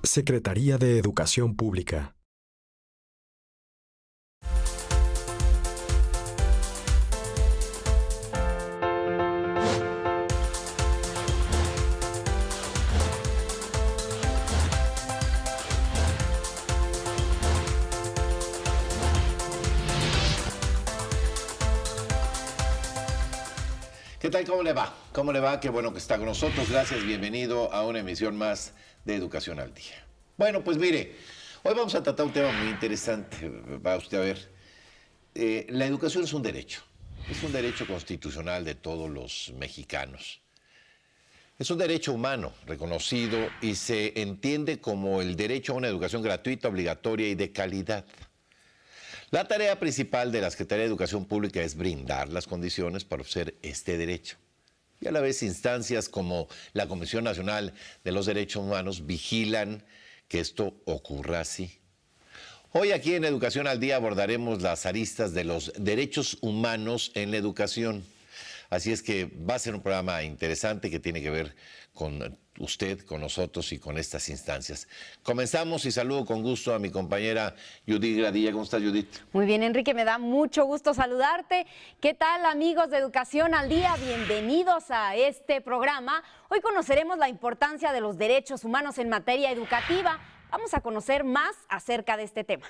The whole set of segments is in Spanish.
Secretaría de Educación Pública. ¿Qué tal? ¿Cómo le va? ¿Cómo le va? Qué bueno que está con nosotros. Gracias, bienvenido a una emisión más de Educación al Día. Bueno, pues mire, hoy vamos a tratar un tema muy interesante. Va usted a ver. La educación es un derecho constitucional de todos los mexicanos. Es un derecho humano reconocido y se entiende como el derecho a una educación gratuita, obligatoria y de calidad. La tarea principal de la Secretaría de Educación Pública es brindar las condiciones para ofrecer este derecho. Y a la vez instancias como la Comisión Nacional de los Derechos Humanos vigilan que esto ocurra así. Hoy aquí en Educación al Día abordaremos las aristas de los derechos humanos en la educación. Así es que va a ser un programa interesante que tiene que ver con usted, con nosotros y con estas instancias. Comenzamos y saludo con gusto a mi compañera Judith Gradilla. ¿Cómo estás, Judith? Muy bien, Enrique, me da mucho gusto saludarte. ¿Qué tal, amigos de Educación al Día? Bienvenidos a este programa. Hoy conoceremos la importancia de los derechos humanos en materia educativa. Vamos a conocer más acerca de este tema.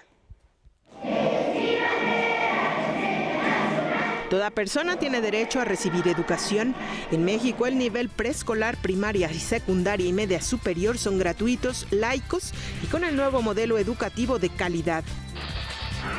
Toda persona tiene derecho a recibir educación. En México, el nivel preescolar, primaria y secundaria y media superior son gratuitos, laicos y con el nuevo modelo educativo de calidad.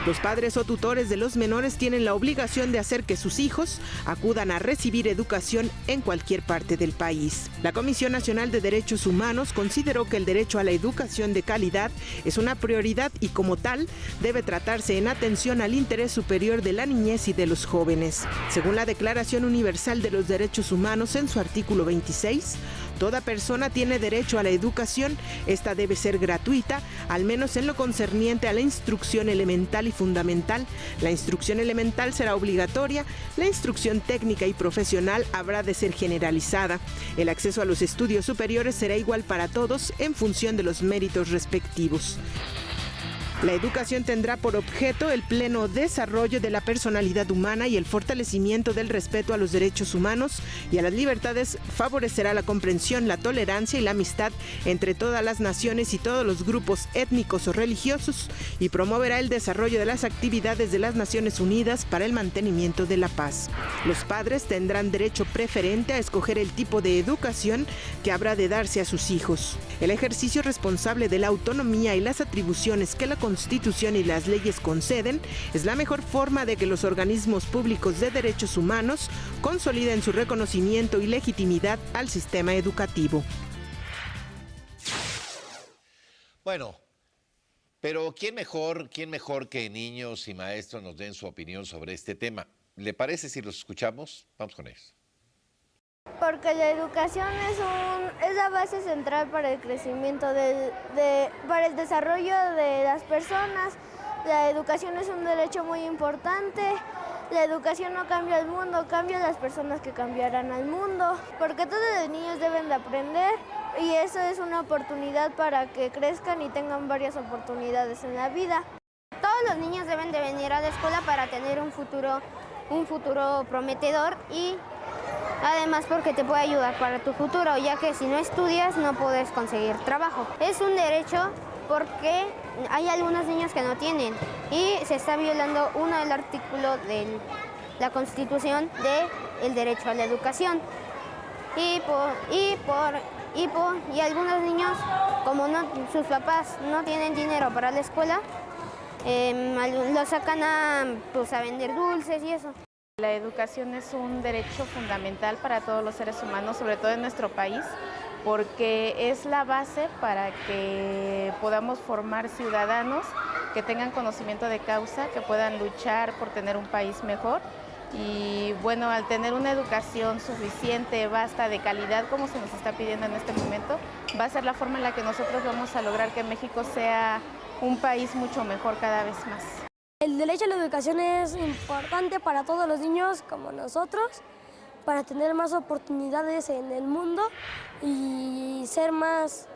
Los padres o tutores de los menores tienen la obligación de hacer que sus hijos acudan a recibir educación en cualquier parte del país. La Comisión Nacional de Derechos Humanos consideró que el derecho a la educación de calidad es una prioridad y como tal debe tratarse en atención al interés superior de la niñez y de los jóvenes. Según la Declaración Universal de los Derechos Humanos en su artículo 26, toda persona tiene derecho a la educación. Esta debe ser gratuita, al menos en lo concerniente a la instrucción elemental y fundamental. La instrucción elemental será obligatoria, la instrucción técnica y profesional habrá de ser generalizada. El acceso a los estudios superiores será igual para todos en función de los méritos respectivos. La educación tendrá por objeto el pleno desarrollo de la personalidad humana y el fortalecimiento del respeto a los derechos humanos y a las libertades, favorecerá la comprensión, la tolerancia y la amistad entre todas las naciones y todos los grupos étnicos o religiosos y promoverá el desarrollo de las actividades de las Naciones Unidas para el mantenimiento de la paz. Los padres tendrán derecho preferente a escoger el tipo de educación que habrá de darse a sus hijos. El ejercicio responsable de la autonomía y las atribuciones que la Constitución y las leyes conceden es la mejor forma de que los organismos públicos de derechos humanos consoliden su reconocimiento y legitimidad al sistema educativo. Bueno, pero ¿quién mejor que niños y maestros nos den su opinión sobre este tema? ¿Le parece si los escuchamos? Vamos con ellos. Porque la educación es la base central para el crecimiento, para el desarrollo de las personas. La educación es un derecho muy importante. La educación no cambia el mundo, cambia las personas que cambiarán al mundo. Porque todos los niños deben de aprender y eso es una oportunidad para que crezcan y tengan varias oportunidades en la vida. Todos los niños deben de venir a la escuela para tener un futuro prometedor y además porque te puede ayudar para tu futuro, ya que si no estudias no puedes conseguir trabajo. Es un derecho porque hay algunos niños que no tienen y se está violando uno del artículo de la Constitución del derecho a la educación. Y algunos niños, como sus papás no tienen dinero para la escuela, los sacan a vender dulces y eso. La educación es un derecho fundamental para todos los seres humanos, sobre todo en nuestro país, porque es la base para que podamos formar ciudadanos que tengan conocimiento de causa, que puedan luchar por tener un país mejor. Y bueno, al tener una educación suficiente, vasta, de calidad, como se nos está pidiendo en este momento, va a ser la forma en la que nosotros vamos a lograr que México sea un país mucho mejor cada vez más. El derecho a la educación es importante para todos los niños como nosotros, para tener más oportunidades en el mundo y ser más,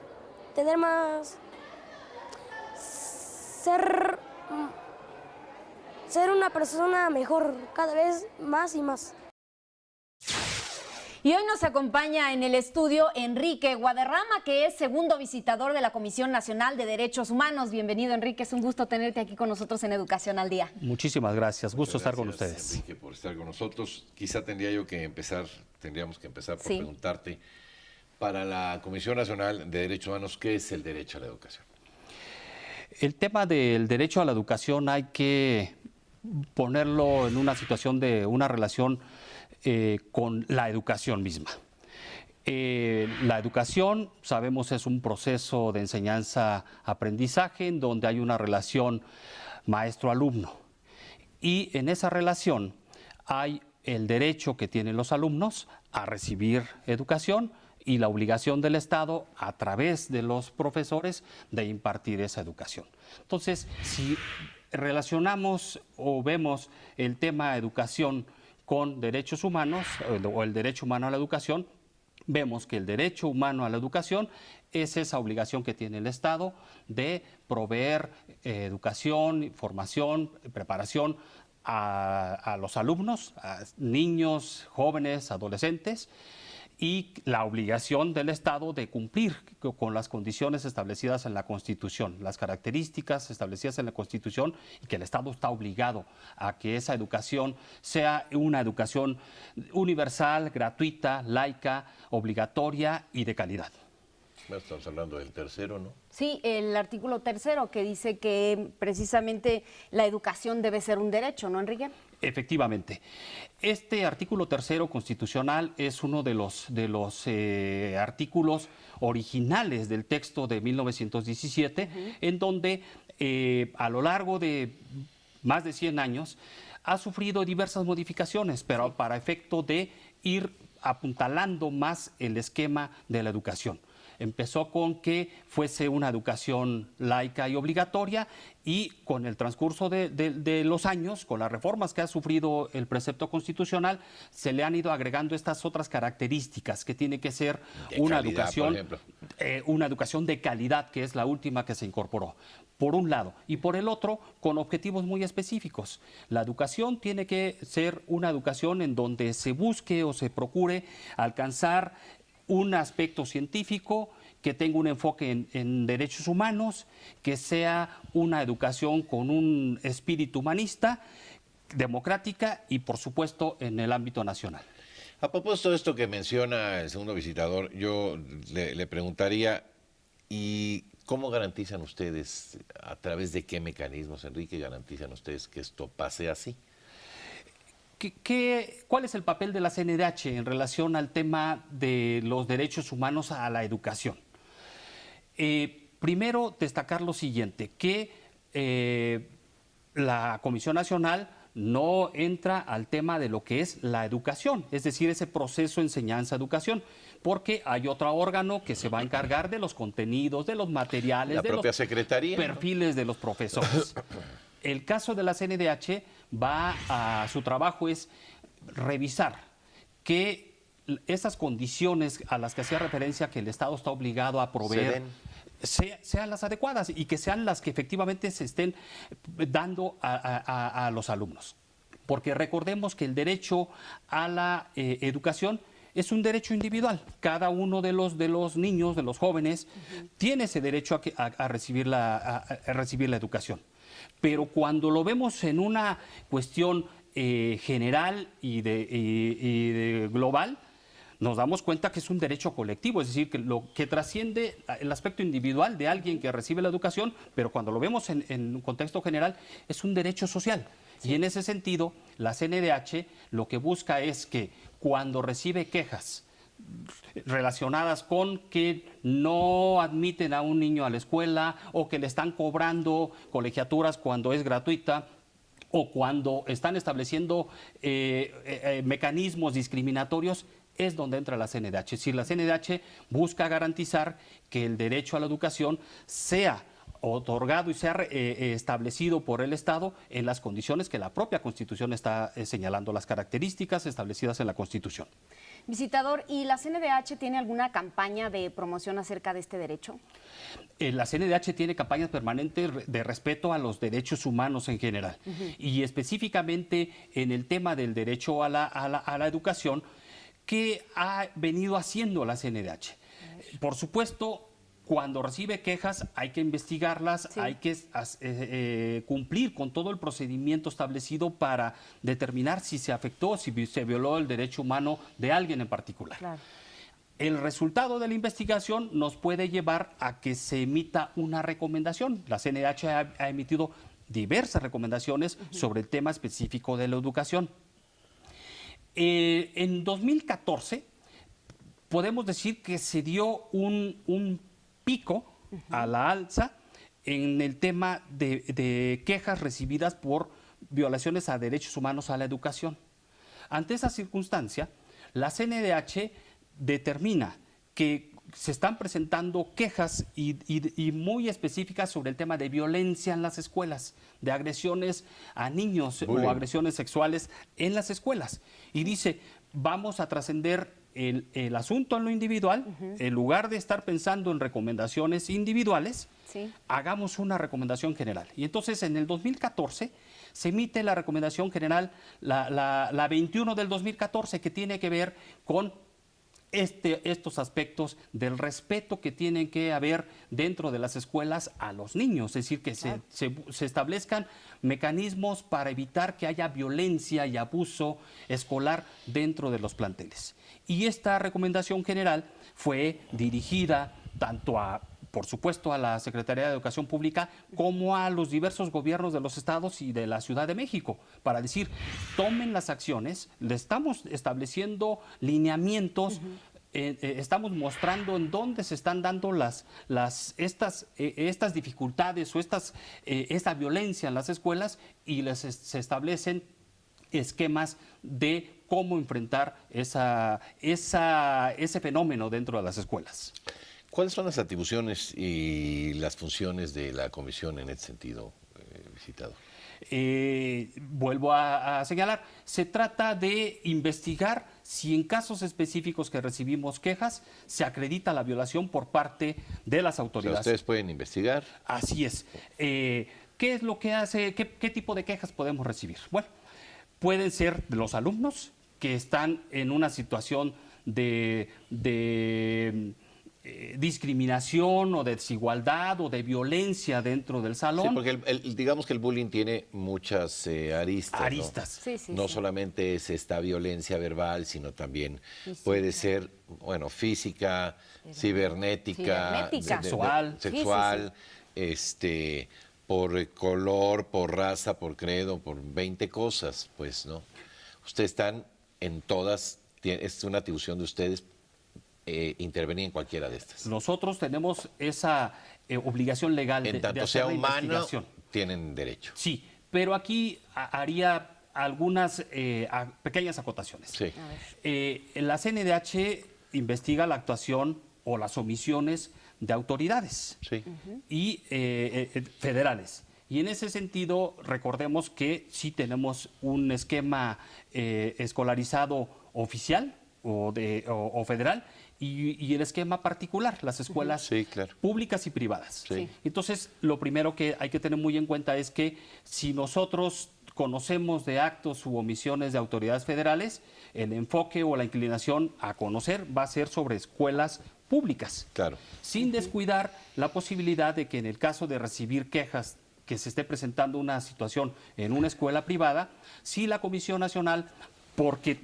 tener más, ser una persona mejor cada vez más y más. Y hoy nos acompaña en el estudio Enrique Guadarrama, que es segundo visitador de la Comisión Nacional de Derechos Humanos. Bienvenido, Enrique, es un gusto tenerte aquí con nosotros en Educación al Día. Muchísimas gracias, gusto estar con Gracias, ustedes. Enrique, por estar con nosotros. Quizá tendríamos que empezar por Sí. preguntarte, para la Comisión Nacional de Derechos Humanos, ¿qué es el derecho a la educación? El tema del derecho a la educación hay que ponerlo en una situación de una relación con la educación misma. La educación, sabemos, es un proceso de enseñanza-aprendizaje en donde hay una relación maestro-alumno. Y en esa relación hay el derecho que tienen los alumnos a recibir educación y la obligación del Estado, a través de los profesores, de impartir esa educación. Entonces, si relacionamos o vemos el tema educación con derechos humanos o el derecho humano a la educación, vemos que el derecho humano a la educación es esa obligación que tiene el Estado de proveer educación, formación, preparación a los alumnos, a niños, jóvenes, adolescentes, y la obligación del Estado de cumplir con las condiciones establecidas en la Constitución, las características establecidas en la Constitución, y que el Estado está obligado a que esa educación sea una educación universal, gratuita, laica, obligatoria y de calidad. Bueno, estamos hablando del tercero, ¿no? Sí, el artículo 3º que dice que precisamente la educación debe ser un derecho, ¿no, Enrique? Efectivamente. Este artículo 3º constitucional es uno de los artículos originales del texto de 1917, en donde a lo largo de más de 100 años ha sufrido diversas modificaciones, pero para efecto de ir apuntalando más el esquema de la educación. Empezó con que fuese una educación laica y obligatoria, y con el transcurso de los años, con las reformas que ha sufrido el precepto constitucional, se le han ido agregando estas otras características, que tiene que ser una educación de calidad, que es la última que se incorporó, por un lado, y por el otro, con objetivos muy específicos. La educación tiene que ser una educación en donde se busque o se procure alcanzar un aspecto científico, que tenga un enfoque en derechos humanos, que sea una educación con un espíritu humanista, democrática y, por supuesto, en el ámbito nacional. A propósito de esto que menciona el segundo visitador, yo le preguntaría, ¿y cómo garantizan ustedes, a través de qué mecanismos, Enrique, garantizan ustedes que esto pase así? ¿Cuál es el papel de la CNDH en relación al tema de los derechos humanos a la educación? Primero, destacar lo siguiente, que la Comisión Nacional no entra al tema de lo que es la educación, es decir, ese proceso enseñanza-educación, porque hay otro órgano que se va a encargar de los contenidos, de los materiales, de los Secretaría, perfiles de los profesores. El caso de la CNDH su trabajo es revisar que esas condiciones a las que hacía referencia que el Estado está obligado a proveer sean las adecuadas y que sean las que efectivamente se estén dando a los alumnos. Porque recordemos que el derecho a la educación es un derecho individual. Cada uno de los niños, de los jóvenes, tiene ese derecho a recibir la educación. Pero cuando lo vemos en una cuestión general y de global, nos damos cuenta que es un derecho colectivo, es decir, que trasciende el aspecto individual de alguien que recibe la educación, pero cuando lo vemos en un contexto general, es un derecho social. Sí. Y en ese sentido, la CNDH lo que busca es que cuando recibe quejas relacionadas con que no admiten a un niño a la escuela, o que le están cobrando colegiaturas cuando es gratuita, o cuando están estableciendo mecanismos discriminatorios, es donde entra la CNDH. Es decir, la CNDH busca garantizar que el derecho a la educación sea otorgado y sea establecido por el Estado en las condiciones que la propia Constitución está señalando, las características establecidas en la Constitución. Visitador, ¿y la CNDH tiene alguna campaña de promoción acerca de este derecho? La CNDH tiene campañas permanentes de respeto a los derechos humanos en general y específicamente en el tema del derecho a la educación que ha venido haciendo la CNDH. Por supuesto, cuando recibe quejas hay que investigarlas, Sí. hay que cumplir con todo el procedimiento establecido para determinar si se afectó, si se violó el derecho humano de alguien en particular. Claro. El resultado de la investigación nos puede llevar a que se emita una recomendación. La CNDH ha emitido diversas recomendaciones sobre el tema específico de la educación. En 2014 podemos decir que se dio un pico a la alza en el tema de quejas recibidas por violaciones a derechos humanos a la educación. Ante esa circunstancia, la CNDH determina que se están presentando quejas y muy específicas sobre el tema de violencia en las escuelas, de agresiones a niños Bullying. o agresiones sexuales en las escuelas. Y dice, vamos a trascender el asunto en lo individual, en lugar de estar pensando en recomendaciones individuales, Sí. hagamos una recomendación general. Y entonces en el 2014 se emite la recomendación general, la 21 del 2014, que tiene que ver con estos aspectos del respeto que tienen que haber dentro de las escuelas a los niños, es decir, que se establezcan mecanismos para evitar que haya violencia y abuso escolar dentro de los planteles. Y esta recomendación general fue dirigida tanto por supuesto, a la Secretaría de Educación Pública, como a los diversos gobiernos de los estados y de la Ciudad de México, para decir, tomen las acciones, le estamos estableciendo lineamientos, estamos mostrando en dónde se están dando estas dificultades o esta violencia en las escuelas y se establecen esquemas de cómo enfrentar ese fenómeno dentro de las escuelas. ¿Cuáles son las atribuciones y las funciones de la comisión en ese sentido, visitado? Vuelvo a señalar, se trata de investigar si en casos específicos que recibimos quejas se acredita la violación por parte de las O sea, autoridades. ustedes pueden investigar. Así es. ¿Qué es lo que hace? ¿Qué tipo de quejas podemos recibir? Bueno, pueden ser de los alumnos que están en una situación de discriminación o de desigualdad o de violencia dentro del salón. Sí, porque digamos que el bullying tiene muchas aristas. ¿no? Aristas. Sí, sí, No sí. solamente es esta violencia verbal, sino también puede ser, bueno, física, cibernética, Cibernética. Sexual. sexual, por color, por raza, por credo, por 20 cosas, pues, ¿no? Ustedes están en todas, es una atribución de ustedes intervenir en cualquiera de estas. Nosotros tenemos esa obligación legal En de tanto hacer sea la humano, investigación. tienen derecho. Sí, pero aquí haría algunas pequeñas acotaciones. Sí. La CNDH investiga la actuación o las omisiones de autoridades Sí. y federales. Y en ese sentido, recordemos que sí tenemos un esquema escolarizado oficial o federal y el esquema particular, las escuelas Sí, claro. públicas y privadas. Sí. Entonces, lo primero que hay que tener muy en cuenta es que si nosotros conocemos de actos u omisiones de autoridades federales, el enfoque o la inclinación a conocer va a ser sobre escuelas públicas, Claro. sin descuidar la posibilidad de que en el caso de recibir quejas que se esté presentando una situación en una escuela privada, si la Comisión Nacional, porque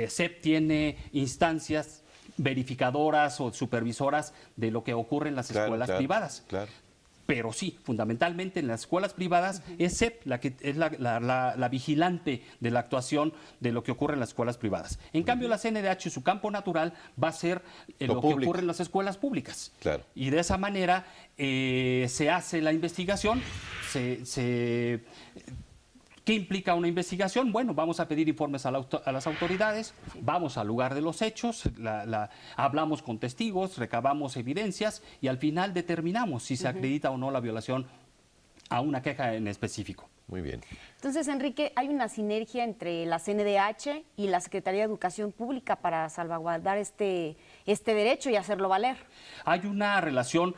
SEP tiene instancias verificadoras o supervisoras de lo que ocurre en las Claro, escuelas claro, privadas. Claro. Pero sí, fundamentalmente en las escuelas privadas es SEP la que es la vigilante de la actuación de lo que ocurre en las escuelas privadas. En cambio, la CNDH, su campo natural va a ser Lo lo que público. ocurre en las escuelas públicas. Claro. Y de esa manera se hace la investigación, ¿qué ¿Qué implica una investigación? Bueno, vamos a pedir informes a las autoridades, vamos al lugar de los hechos, hablamos con testigos, recabamos evidencias y al final determinamos si se acredita o no la violación a una queja en específico. Muy bien. Entonces, Enrique, hay una sinergia entre la CNDH y la Secretaría de Educación Pública para salvaguardar este derecho y hacerlo valer. Hay una relación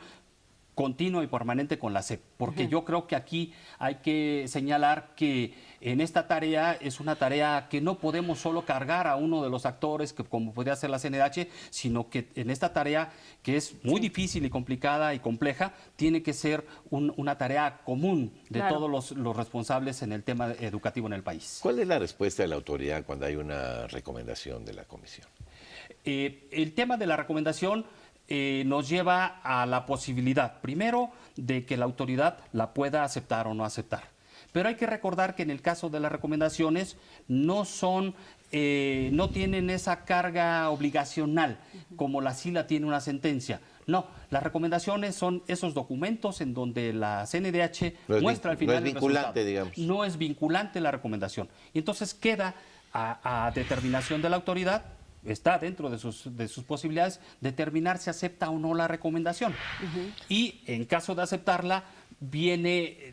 continua y permanente con la SEP, porque yo creo que aquí hay que señalar que en esta tarea es una tarea que no podemos solo cargar a uno de los actores, que como podría ser la CNDH, sino que en esta tarea, que es muy difícil y complicada y compleja, tiene que ser una tarea común de todos los responsables en el tema educativo en el país. ¿Cuál es la respuesta de la autoridad cuando hay una recomendación de la comisión? El tema de la recomendación nos lleva a la posibilidad, primero, de que la autoridad la pueda aceptar o no aceptar. Pero hay que recordar que en el caso de las recomendaciones no tienen esa carga obligacional como sí la tiene una sentencia. No, las recomendaciones son esos documentos en donde la CNDH muestra al final no es vinculante, digamos. No es vinculante la recomendación. Y entonces queda a determinación de la autoridad. Está dentro de sus posibilidades determinar si acepta o no la recomendación. Y en caso de aceptarla,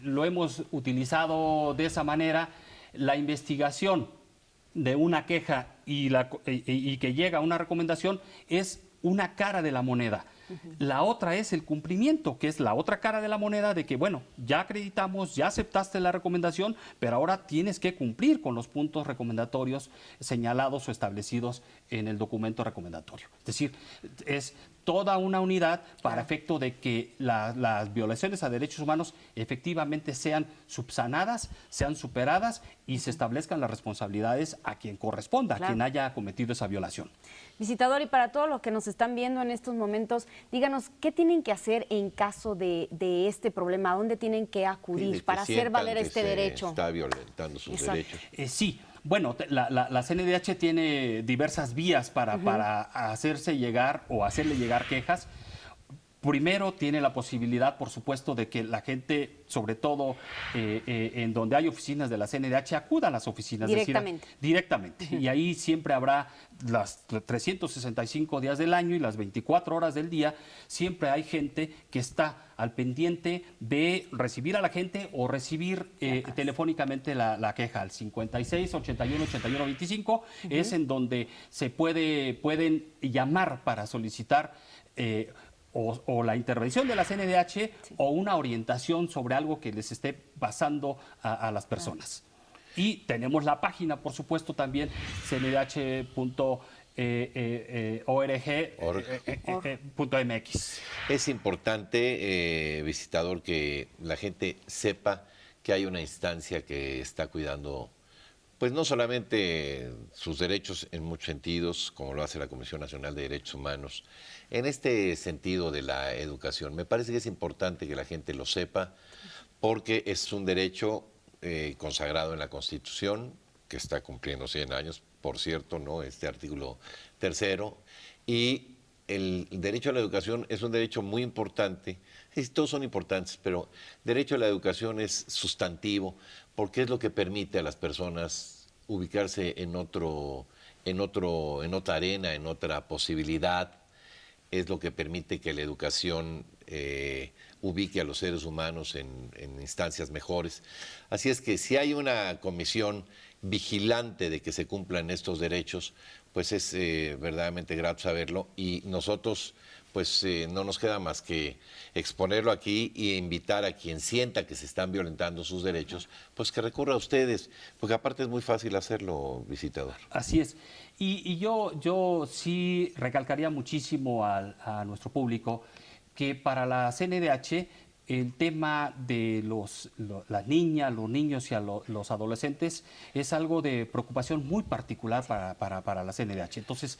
lo hemos utilizado de esa manera, la investigación de una queja y que llega a una recomendación es una cara de la moneda. La otra es el cumplimiento, que es la otra cara de la moneda de que, bueno, ya acreditamos, ya aceptaste la recomendación, pero ahora tienes que cumplir con los puntos recomendatorios señalados o establecidos en el documento recomendatorio. Es decir, es toda una unidad para efecto de que las violaciones a derechos humanos efectivamente sean subsanadas, sean superadas y se establezcan las responsabilidades a quien corresponda, a quien haya cometido esa violación. Visitador, y para todos los que nos están viendo en estos momentos, díganos, ¿qué tienen que hacer en caso de este problema? ¿A dónde tienen que acudir para hacer valer este derecho? Está violentando sus derechos. Sí. Bueno, la CNDH tiene diversas vías para hacerse llegar o hacerle llegar quejas. Primero, tiene la posibilidad, por supuesto, de que la gente, sobre todo en donde hay oficinas de la CNDH, acuda a las oficinas. Directamente. Directamente. Y ahí siempre habrá las 365 días del año y las 24 horas del día, siempre hay gente que está al pendiente de recibir a la gente o recibir telefónicamente la queja al 56 81 81 25. Es en donde pueden llamar para solicitar o la intervención de la CNDH o una orientación sobre algo que les esté pasando a las personas. Y tenemos la página, por supuesto, también cndh.org.mx. Es importante, visitador, que la gente sepa que hay una instancia que está cuidando, pues no solamente sus derechos en muchos sentidos, como lo hace la Comisión Nacional de Derechos Humanos, en este sentido de la educación. Me parece que es importante que la gente lo sepa, porque es un derecho consagrado en la Constitución, que está cumpliendo 100 años, por cierto, ¿no? Este artículo 3º, y el derecho a la educación es un derecho muy importante. Sí, todos son importantes, pero derecho a la educación es sustantivo, porque es lo que permite a las personas ubicarse en otra arena, en otra posibilidad. Es lo que permite que la educación ubique a los seres humanos en instancias mejores. Así es que si hay una comisión vigilante de que se cumplan estos derechos, pues es verdaderamente grato saberlo, y nosotros pues no nos queda más que exponerlo aquí e invitar a quien sienta que se están violentando sus derechos, pues que recurra a ustedes, porque aparte es muy fácil hacerlo, visitador. Así es. Y yo sí recalcaría muchísimo a nuestro público que para la CNDH el tema de las niñas, los niños y los adolescentes es algo de preocupación muy particular para la CNDH. Entonces,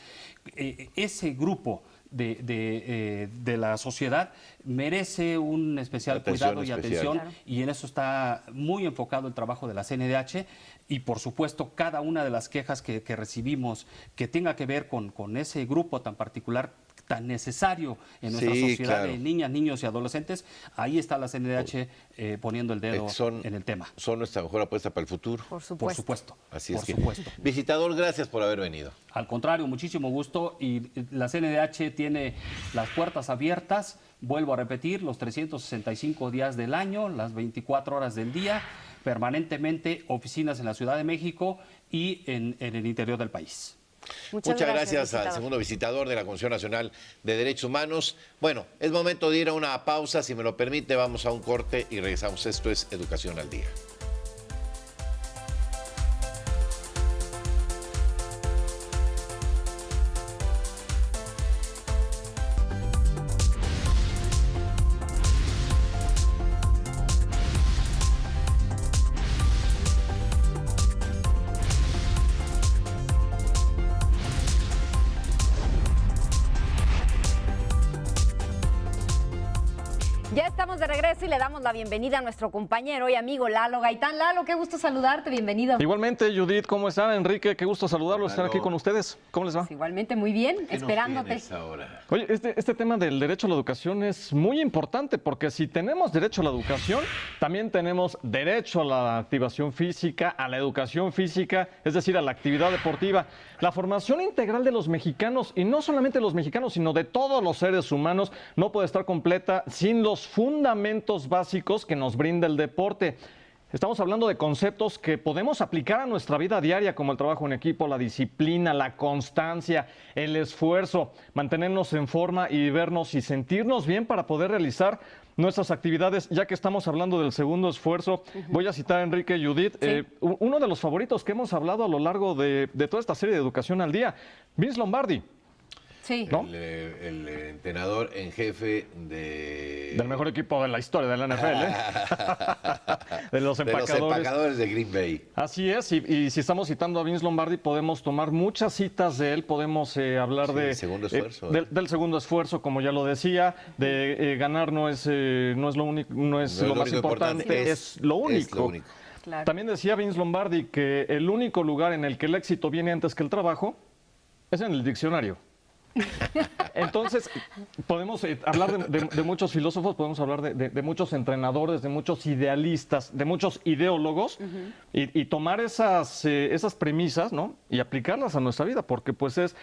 ese grupo de la sociedad merece un especial cuidado y atención, claro. Y en eso está muy enfocado el trabajo de la CNDH, y por supuesto cada una de las quejas que recibimos que tenga que ver con ese grupo tan particular tan necesario en nuestra Sí, sociedad claro. de niñas, niños y adolescentes, ahí está la CNDH poniendo el dedo en el tema. Son nuestra mejor apuesta para el futuro. Por supuesto. Por supuesto. Así es por que, supuesto. visitador, gracias por haber venido. Al contrario, muchísimo gusto y la CNDH tiene las puertas abiertas, vuelvo a repetir, los 365 días del año, las 24 horas del día, permanentemente oficinas en la Ciudad de México y en el interior del país. Muchas gracias al visitador. segundo visitador de la Comisión Nacional de Derechos Humanos. Bueno, es momento de ir a una pausa, si me lo permite, vamos a un corte y regresamos. Esto es Educación al Día. Ya estamos de regreso y le damos la bienvenida a nuestro compañero y amigo Lalo Gaitán. Lalo, qué gusto saludarte, bienvenido. Igualmente, Judith, ¿cómo están? Enrique, qué gusto saludarlos, estar Lalo. aquí con ustedes. ¿Cómo les va? Pues igualmente, muy bien, ¿Qué nos esperándote. tienes ahora? Oye, este tema del derecho a la educación es muy importante porque si tenemos derecho a la educación, también tenemos derecho a la activación física, a la educación física, es decir, a la actividad deportiva. La formación integral de los mexicanos, y no solamente de los mexicanos, sino de todos los seres humanos, no puede estar completa sin los fundamentos básicos que nos brinda el deporte. Estamos hablando de conceptos que podemos aplicar a nuestra vida diaria, como el trabajo en equipo, la disciplina, la constancia, el esfuerzo, mantenernos en forma y vernos y sentirnos bien para poder realizar nuestras actividades. Ya que estamos hablando del segundo esfuerzo, voy a citar a Enrique y Judith, Sí. uno de los favoritos que hemos hablado a lo largo de toda esta serie de Educación al Día, Vince Lombardi. Sí. ¿No? El entrenador en jefe Del mejor equipo de la historia de la NFL, ¿eh? De los de los empacadores. empacadores de Green Bay. Así es, y si estamos citando a Vince Lombardi, podemos tomar muchas citas de él, podemos hablar Sí, de el segundo esfuerzo, del segundo esfuerzo, como ya lo decía, de ganar no es lo único, no es lo más importante, es lo único. Es lo único. Claro. También decía Vince Lombardi que el único lugar en el que el éxito viene antes que el trabajo es en el diccionario. Entonces, podemos hablar de muchos filósofos, podemos hablar de muchos entrenadores, de muchos idealistas, de muchos ideólogos, y tomar esas premisas, ¿no? Y aplicarlas a nuestra vida, porque pues es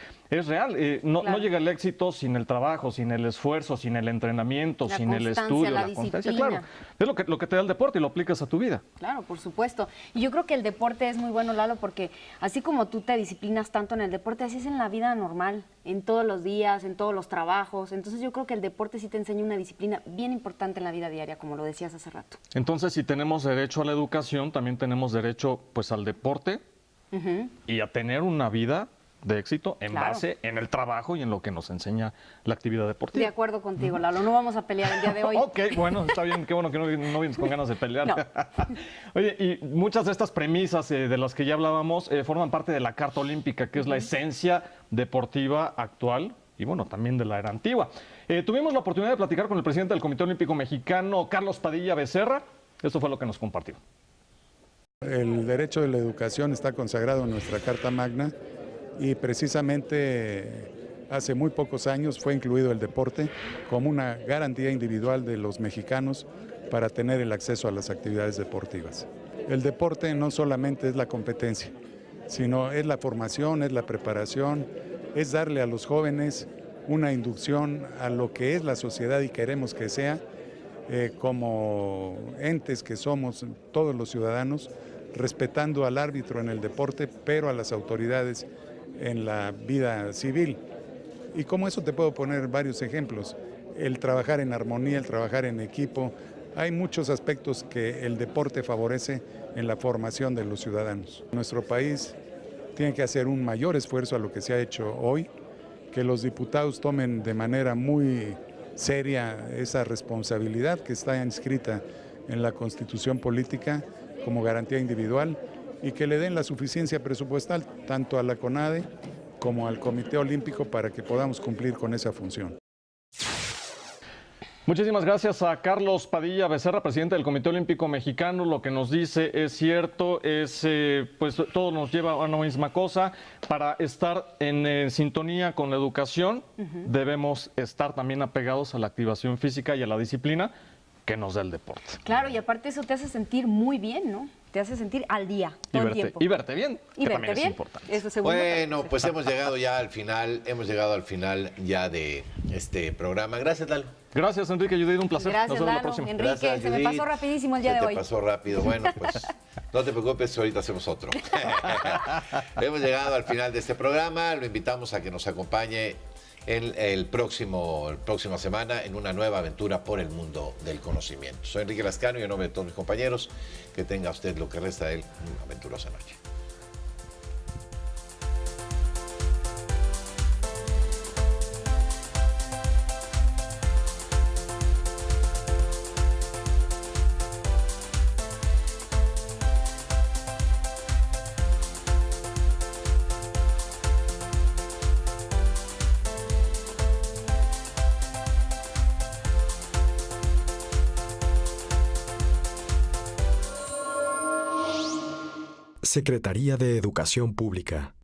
real. No Claro. llega el éxito sin el trabajo, sin el esfuerzo, sin el entrenamiento, La sin el constancia, estudio, la la constancia. disciplina. Claro, es lo que te da el deporte y lo aplicas a tu vida. Claro, por supuesto. Y yo creo que el deporte es muy bueno, Lalo, porque así como tú te disciplinas tanto en el deporte, así es en la vida normal, en todos los días, en todos los trabajos. Entonces yo creo que el deporte sí te enseña una disciplina bien importante en la vida diaria, como lo decías hace rato. Entonces, si tenemos derecho a la educación, también tenemos derecho pues al deporte y a tener una vida de éxito en Claro. base en el trabajo y en lo que nos enseña la actividad De deportiva. acuerdo contigo, Lalo. No vamos a pelear el día de hoy. Ok, bueno, está bien, qué bueno que no vienes con ganas de pelear. No. Oye, y muchas de estas premisas de las que ya hablábamos forman parte de la Carta Olímpica, que es la esencia deportiva actual y bueno, también de la era antigua. Tuvimos la oportunidad de platicar con el presidente del Comité Olímpico Mexicano, Carlos Padilla Becerra. Esto fue lo que nos compartió. El derecho de la educación está consagrado en nuestra Carta Magna y precisamente hace muy pocos años fue incluido el deporte como una garantía individual de los mexicanos para tener el acceso a las actividades deportivas. El deporte no solamente es la competencia, sino es la formación, es la preparación, es darle a los jóvenes una inducción a lo que es la sociedad y queremos que sea, como entes que somos todos los ciudadanos, respetando al árbitro en el deporte, pero a las autoridades en la vida civil. Y como eso te puedo poner varios ejemplos. El trabajar en armonía, el trabajar en equipo. Hay muchos aspectos que el deporte favorece en la formación de los ciudadanos. Nuestro país tiene que hacer un mayor esfuerzo a lo que se ha hecho hoy, que los diputados tomen de manera muy seria esa responsabilidad que está inscrita en la Constitución Política como garantía individual y que le den la suficiencia presupuestal tanto a la CONADE como al Comité Olímpico para que podamos cumplir con esa función. Muchísimas gracias a Carlos Padilla Becerra, presidente del Comité Olímpico Mexicano. Lo que nos dice es cierto, pues todo nos lleva a una misma cosa. Para estar en sintonía con la educación, debemos estar también apegados a la activación física y a la disciplina que nos da el deporte. Claro, y aparte eso te hace sentir muy bien, ¿no? Te hace sentir al día, todo el tiempo. Y verte bien, Y que verte también bien. es importante. Eso seguro. Bueno, pues hemos llegado ya al final, ya de este programa. Gracias, Lalo. Gracias, Enrique Judith, un placer. Gracias, Nos vemos la Lalo. próxima. Enrique, Gracias, se me Judith. pasó rapidísimo el día de hoy. Se te pasó rápido. Bueno, pues no te preocupes, ahorita hacemos otro. Hemos llegado al final de este programa. Lo invitamos a que nos acompañe en la próxima semana en una nueva aventura por el mundo del conocimiento. Soy Enrique Lascano y en nombre de todos mis compañeros, que tenga usted lo que resta de él una aventurosa noche. Secretaría de Educación Pública.